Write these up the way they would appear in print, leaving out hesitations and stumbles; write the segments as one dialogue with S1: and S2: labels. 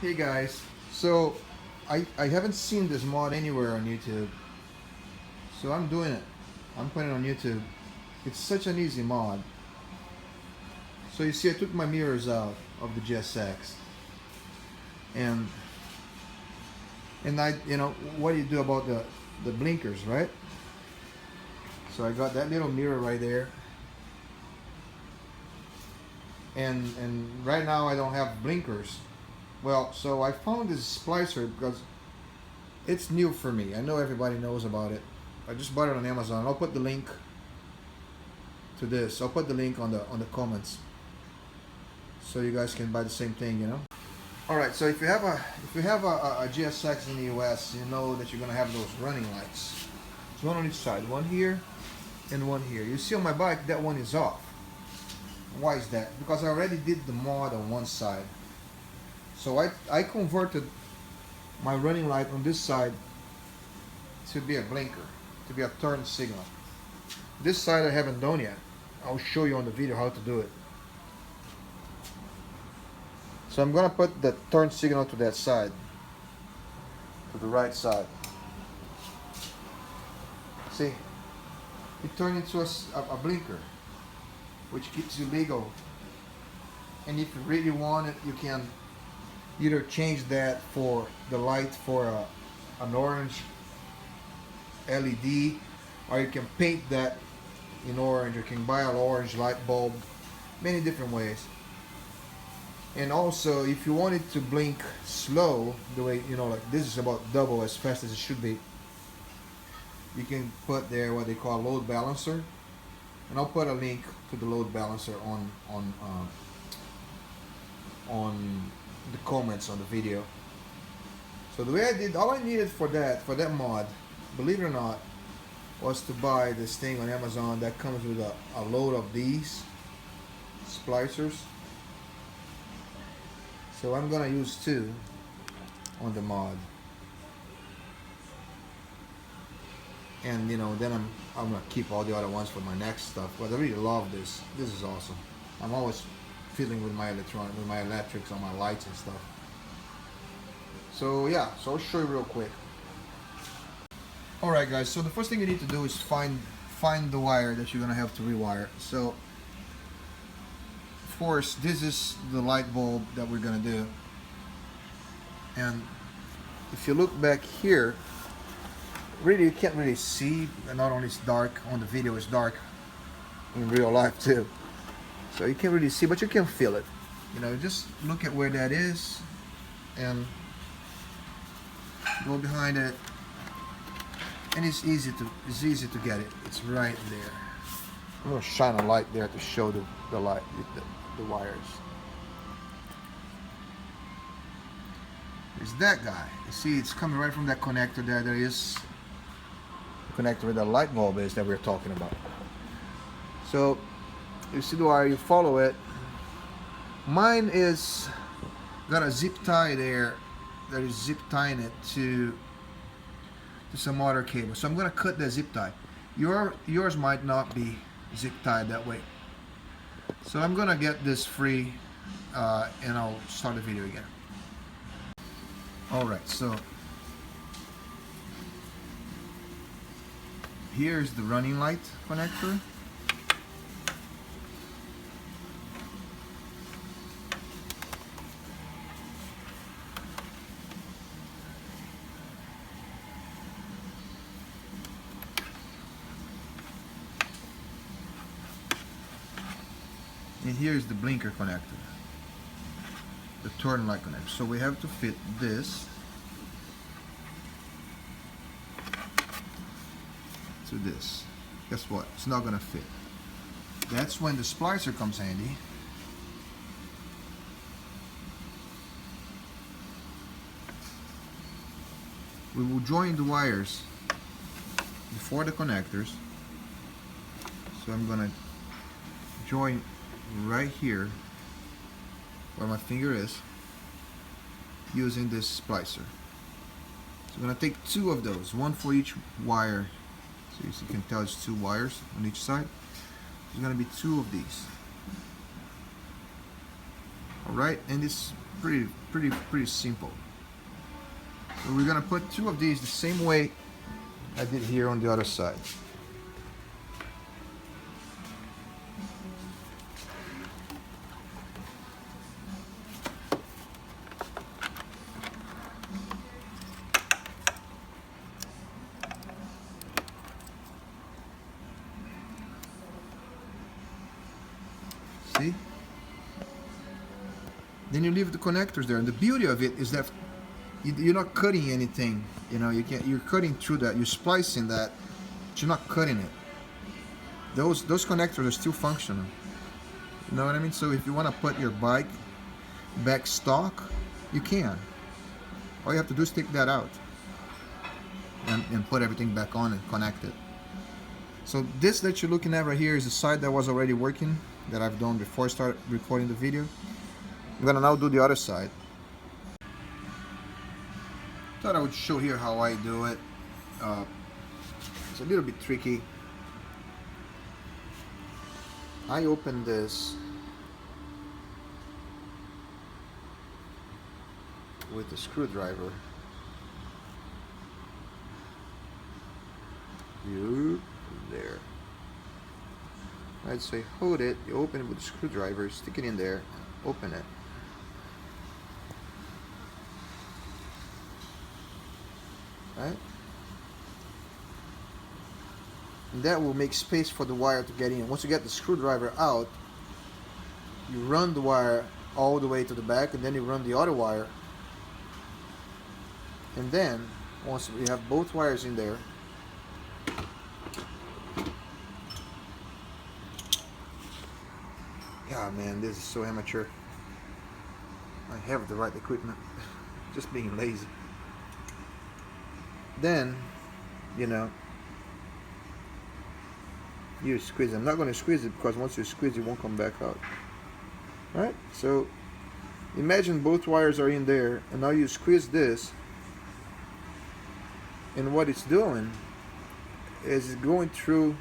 S1: Hey guys, so I haven't seen this mod anywhere on YouTube, so I'm doing it. I'm putting it on YouTube. It's such an easy mod. So you see, I took my mirrors out of the GSX, and what do you do about the blinkers, right? So I got that little mirror right there, and right now I don't have blinkers. Well, so I found this splicer because it's new for me. I know everybody knows about it. I just bought it on Amazon. I'll put the link to this. I'll put the link on the comments so you guys can buy the same thing. All right. So if you have a GSX in the US, you know that you're gonna have those running lights. It's one on each side, one here and one here. You see on my bike that one is off. Why is that? Because I already did the mod on one side. So I converted my running light on this side to be a blinker, to be a turn signal. This side I haven't done yet. I'll show you on the video how to do it. So I'm gonna put the turn signal to that side, to the right side. See, it turned into a blinker, which keeps you legal. And if you really want it, you can either change that for the light for an orange LED, or you can paint that in orange. You can buy an orange light bulb, many different ways. And also, if you want it to blink slow, the way like this is about double as fast as it should be, you can put there what they call load balancer, and I'll put a link to the load balancer on the comments on the video. So the way I did, all I needed for that mod, believe it or not, was to buy this thing on Amazon that comes with a load of these splicers. So I'm gonna use 2 on the mod, and then I'm gonna keep all the other ones for my next stuff. But I really love this. This is awesome. I'm always fiddling with my electrics on my lights and stuff. So yeah, so I'll show you real quick. Alright guys, so the first thing you need to do is find the wire that you're gonna have to rewire. So of course this is the light bulb that we're gonna do, and if you look back here, really you can't really see, and not only it's dark on the video, it's dark in real life too, so you can't really see, but you can feel it. Just look at where that is and go behind it, and it's easy to get it. It's right there. I'm gonna shine a light there to show the light, the wires. It's that guy. You see, it's coming right from that connector there. There is the connector where the light bulb is that we're talking about. So you see the wire, you follow it. Mine is got a zip tie there that is zip tying it to some other cable. So I'm gonna cut the zip tie. Yours might not be zip tied that way. So I'm gonna get this free, and I'll start the video again. Alright, so here's the running light connector. And here's the blinker connector, the turn light connector. So we have to fit this to this. Guess what? It's not gonna fit. That's when the splicer comes handy. We will join the wires before the connectors. So I'm gonna join right here where my finger is using this splicer. So I'm going to take 2 of those, one for each wire. So you can tell it's 2 wires on each side. There's going to be 2 of these. Alright, and this pretty simple. So we're gonna put two of these the same way I did here on the other side. See? Then you leave the connectors there, and the beauty of it is that you're not cutting anything. You know, you're cutting through that. You're splicing that, but you're not cutting it. Those connectors are still functional. You know what I mean? So if you want to put your bike back stock, you can. All you have to do is take that out and put everything back on and connect it. So this that you're looking at right here is the side that was already working, that I've done before I started recording the video. I'm gonna now do the other side. Thought I would show here how I do it. It's a little bit tricky. I open this with the screwdriver. There. I'd say hold it, you open it with the screwdriver, stick it in there, open it. Right? And that will make space for the wire to get in. Once you get the screwdriver out, you run the wire all the way to the back, and then you run the other wire. And then, once we have both wires in there, yeah, man, this is so amateur. I have the right equipment, just being lazy. Then, you know, you squeeze. I'm not going to squeeze it because once you squeeze, it won't come back out. Right? So, imagine both wires are in there, and now you squeeze this, and what it's doing is it's going through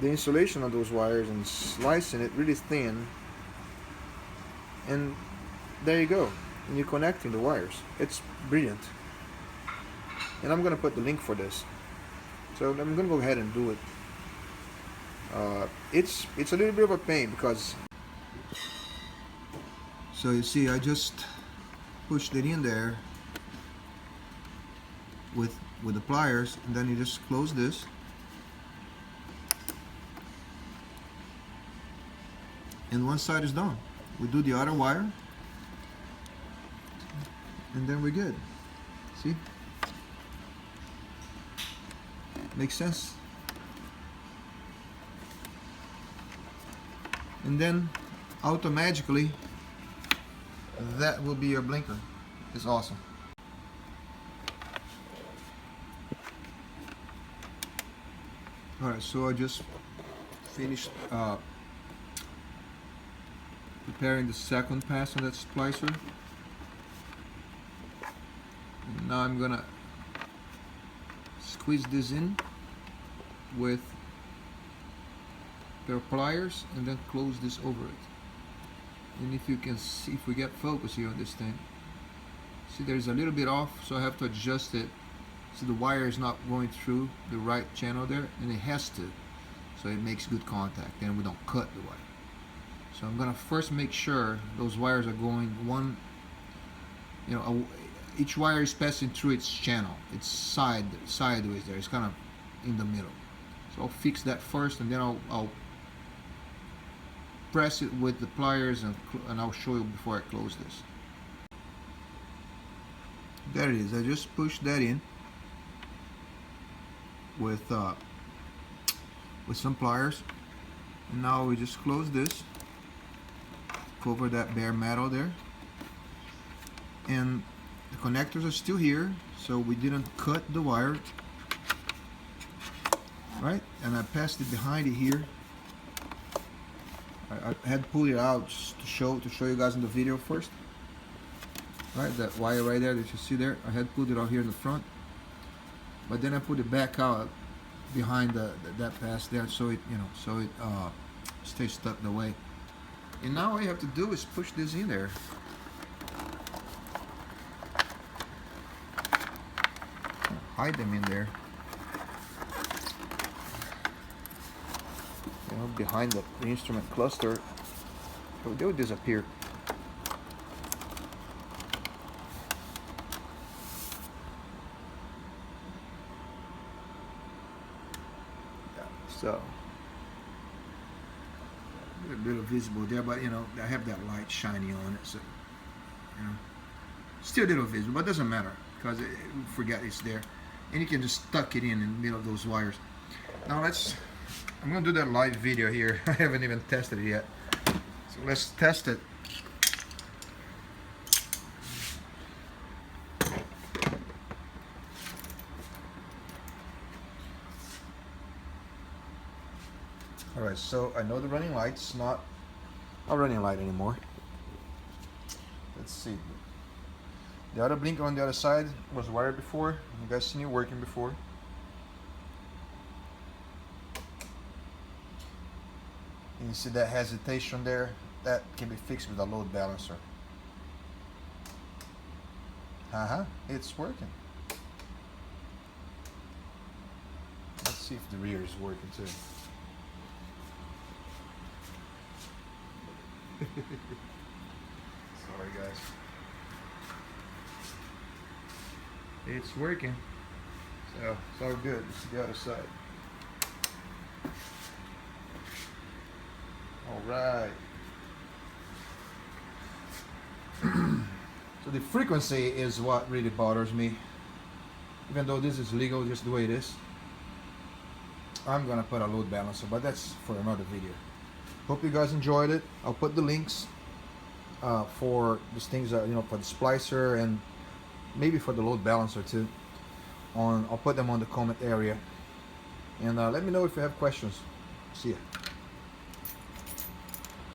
S1: the insulation of those wires and slicing it really thin, and there you go, and you're connecting the wires. It's brilliant, and I'm gonna put the link for this, so I'm gonna go ahead and do it. It's a little bit of a pain because, so you see, I just pushed it in there with the pliers, and then you just close this. And one side is done. We do the other wire, and then we're good. See? Makes sense? And then automatically that will be your blinker. It's awesome. Alright, so I just finished preparing the second pass on that splicer. And now I'm gonna squeeze this in with pair of pliers and then close this over it. And if you can see, if we get focus here on this thing, see there's a little bit off, so I have to adjust it so the wire is not going through the right channel there, and it has to, so it makes good contact and we don't cut the wire. So I'm gonna first make sure those wires are going one, you know, each wire is passing through its channel. It's sideways there. It's kind of in the middle. So I'll fix that first, and then I'll press it with the pliers, and I'll show you before I close this. There it is. I just pushed that in with some pliers, and now we just close this. Cover that bare metal there, and the connectors are still here, so we didn't cut the wire, right? And I passed it behind it here. I had pulled it out just to show you guys in the video first, right? That wire right there that you see there, I had pulled it out here in the front, but then I put it back out behind that pass there, so it, you know, so it stays stuck the way. And now all you have to do is push this in there. Hide them in there. You know, behind the instrument cluster, they'll disappear. Yeah, so a little visible there, but you know, I have that light shining on it, so you know, still a little visible, but it doesn't matter because forget it's there, and you can just tuck it in the middle of those wires. Now I'm gonna do that live video here. I haven't even tested it yet, so let's test it. Alright, so I know the running light's not a running light anymore. Let's see. The other blinker on the other side was wired before. You guys seen it working before. And you see that hesitation there? That can be fixed with a load balancer. It's working. Let's see if the rear is working too. Sorry guys. It's working. So it's all good. This is the other side. Alright. So the frequency is what really bothers me. Even though this is legal just the way it is. I'm gonna put a load balancer, but that's for another video. Hope you guys enjoyed it. I'll put the links for these things that, you know, for the splicer and maybe for the load balancer too. I'll put them on the comment area, and let me know if you have questions. See ya.